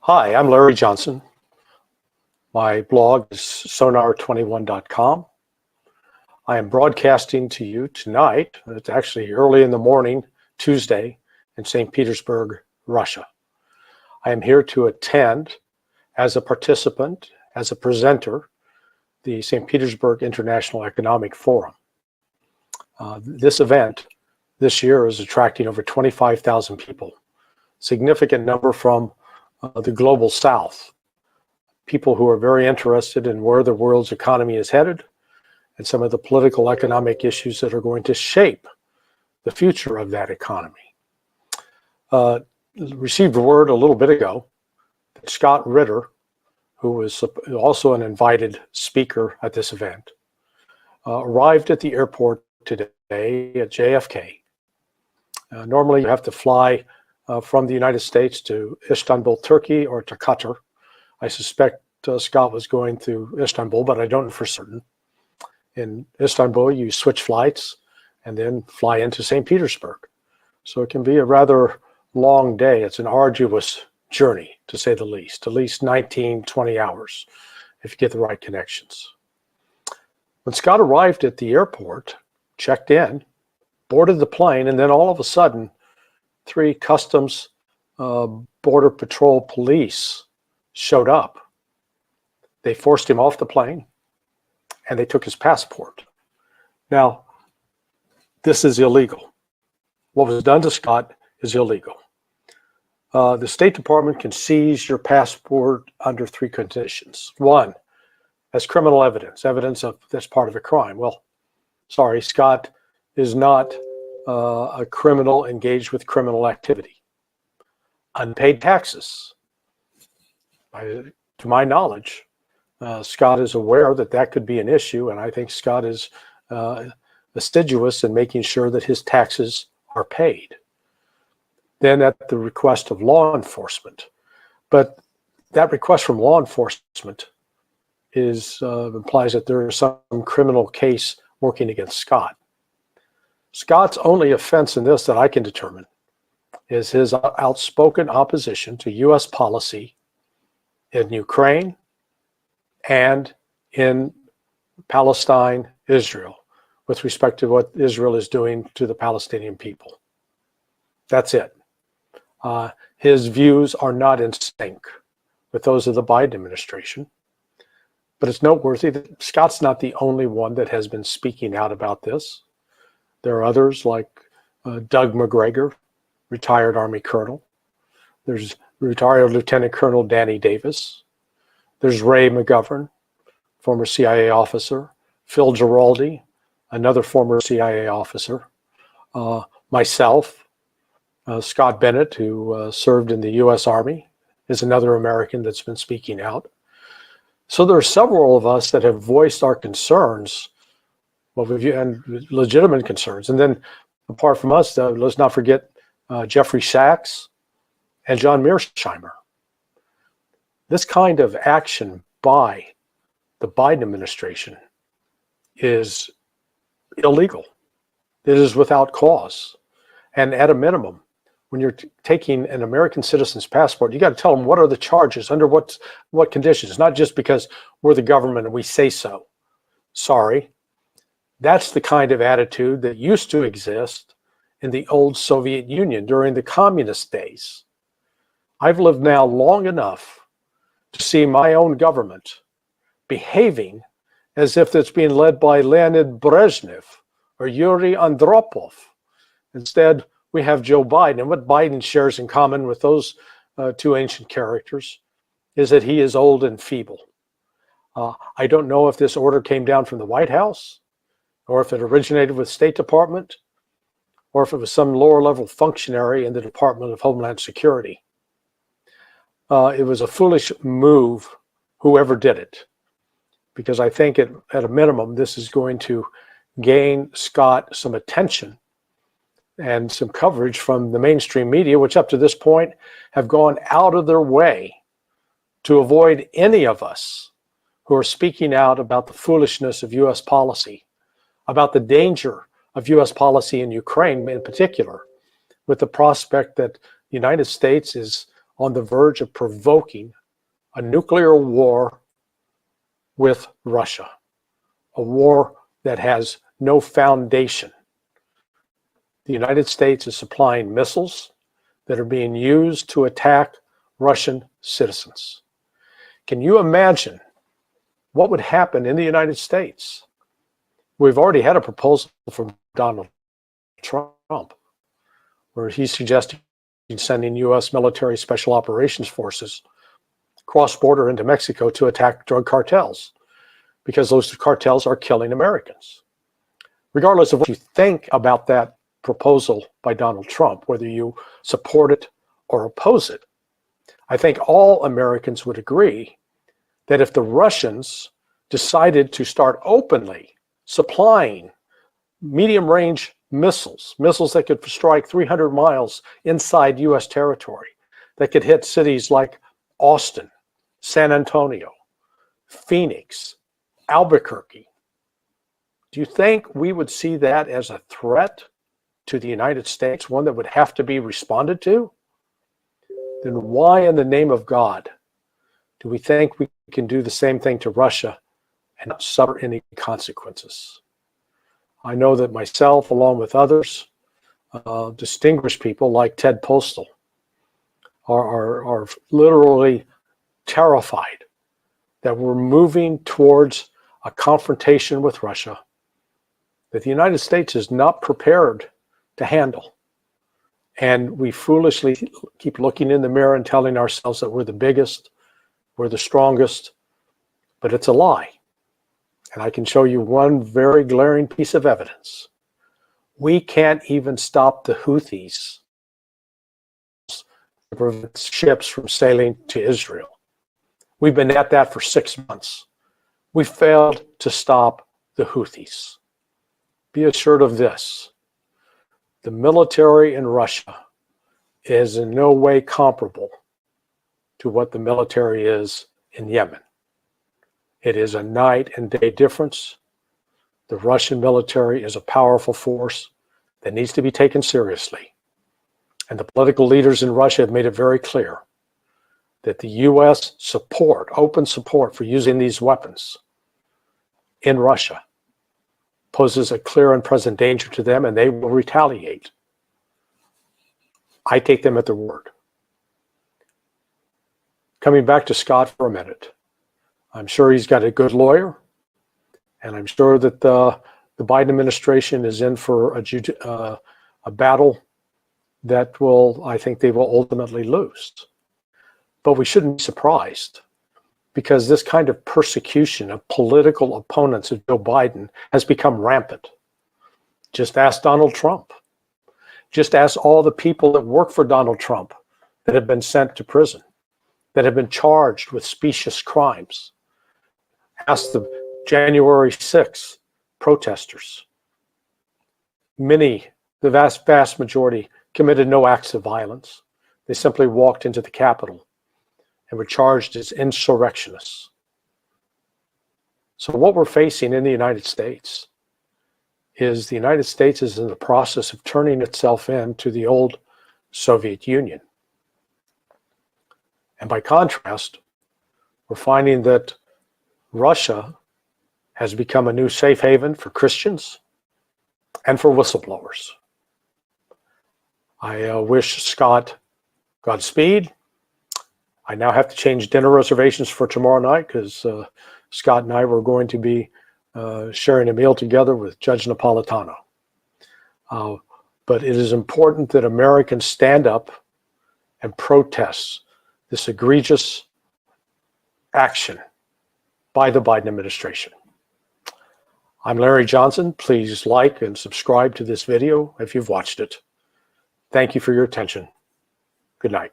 Hi, I'm Larry Johnson. My blog is sonar21.com. I am broadcasting to you tonight. It's actually early in the morning, Tuesday, in St. Petersburg, Russia. I am here to attend as a participant, as a presenter, the St. Petersburg International Economic Forum. This event this year is attracting over 25,000 people, significant number from the global south, people who are very interested in where the world's economy is headed and some of the political economic issues that are going to shape the future of that economy. Received word a little bit ago that Scott Ritter, who was also an invited speaker at this event, arrived at the airport today at JFK. Normally you have to fly from the United States to Istanbul, Turkey, or to Qatar. I suspect Scott was going to Istanbul, but I don't know for certain. In Istanbul, you switch flights and then fly into St. Petersburg. So it can be a rather long day. It's an arduous journey, to say the least, at least 19, 20 hours if you get the right connections. When Scott arrived at the airport, checked in, boarded the plane, and then all of a sudden, 3 Customs Border Patrol police showed up. They forced him off the plane and they took his passport. Now, this is illegal. What was done to Scott is illegal. The State Department can seize your passport under 3 conditions. 1, as criminal evidence, evidence of that's part of a crime. Well, sorry, Scott is not a criminal engaged with criminal activity. Unpaid taxes. To my knowledge, Scott is aware that that could be an issue, and I think Scott is assiduous in making sure that his taxes are paid. Then at the request of law enforcement. But that request from law enforcement implies that there is some criminal case working against Scott. Scott's only offense in this that I can determine is his outspoken opposition to U.S. policy in Ukraine and in Palestine, Israel, with respect to what Israel is doing to the Palestinian people. That's it. His views are not in sync with those of the Biden administration. But it's noteworthy that Scott's not the only one that has been speaking out about this. There are others like Doug McGregor, retired Army colonel. There's retired Lieutenant Colonel Danny Davis. There's Ray McGovern, former CIA officer. Phil Giraldi, another former CIA officer. Myself, Scott Bennett, who served in the U.S. Army, is another American that's been speaking out. So there are several of us that have voiced our concerns, and legitimate concerns. And then apart from us, let's not forget Jeffrey Sachs and John Mearsheimer. This kind of action by the Biden administration is illegal. It is without cause. And at a minimum, when you're taking an American citizen's passport, you got to tell them what are the charges, under what conditions, not just because we're the government and we say so. Sorry. That's the kind of attitude that used to exist in the old Soviet Union during the communist days. I've lived now long enough to see my own government behaving as if it's being led by Leonid Brezhnev or Yuri Andropov. Instead, we have Joe Biden. And what Biden shares in common with those 2 ancient characters is that he is old and feeble. I don't know if this order came down from the White House, or if it originated with State Department, or if it was some lower level functionary in the Department of Homeland Security. It was a foolish move, whoever did it, because I think at a minimum, this is going to gain Scott some attention and some coverage from the mainstream media, which up to this point have gone out of their way to avoid any of us who are speaking out about the foolishness of U.S. policy, about the danger of U.S. policy in Ukraine in particular, with the prospect that the United States is on the verge of provoking a nuclear war with Russia, a war that has no foundation. The United States is supplying missiles that are being used to attack Russian citizens. Can you imagine what would happen in the United States? We've already had a proposal from Donald Trump where he's suggesting sending U.S. military special operations forces cross-border into Mexico to attack drug cartels because those cartels are killing Americans. Regardless of what you think about that proposal by Donald Trump, whether you support it or oppose it, I think all Americans would agree that if the Russians decided to start openly supplying medium-range missiles that could strike 300 miles inside U.S. territory, that could hit cities like Austin, San Antonio, Phoenix, Albuquerque, do you think we would see that as a threat to the United States, one that would have to be responded to? Then why in the name of God do we think we can do the same thing to Russia and not suffer any consequences? I know that myself, along with others, distinguished people like Ted Postal, are literally terrified that we're moving towards a confrontation with Russia that the United States is not prepared to handle. And we foolishly keep looking in the mirror and telling ourselves that we're the biggest, we're the strongest, but it's a lie. And I can show you one very glaring piece of evidence. We can't even stop the Houthis to prevent ships from sailing to Israel. We've been at that for 6 months. We failed to stop the Houthis. Be assured of this. The military in Russia is in no way comparable to what the military is in Yemen. It is a night and day difference. The Russian military is a powerful force that needs to be taken seriously. And the political leaders in Russia have made it very clear that the U.S. support, open support for using these weapons in Russia poses a clear and present danger to them, and they will retaliate. I take them at their word. Coming back to Scott for a minute, I'm sure he's got a good lawyer, and I'm sure that the Biden administration is in for a battle that I think they will ultimately lose. But we shouldn't be surprised, because this kind of persecution of political opponents of Joe Biden has become rampant. Just ask Donald Trump. Just ask all the people that work for Donald Trump that have been sent to prison, that have been charged with specious crimes. Ask the January 6th protesters. Many, the vast majority, committed no acts of violence. They simply walked into the Capitol and were charged as insurrectionists. So what we're facing in the United States is the United States is in the process of turning itself into the old Soviet Union. And by contrast, we're finding that Russia has become a new safe haven for Christians and for whistleblowers. I wish Scott Godspeed. I now have to change dinner reservations for tomorrow night because Scott and I were going to be sharing a meal together with Judge Napolitano. But it is important that Americans stand up and protest this egregious action by the Biden administration. I'm Larry Johnson. Please like and subscribe to this video if you've watched it. Thank you for your attention. Good night.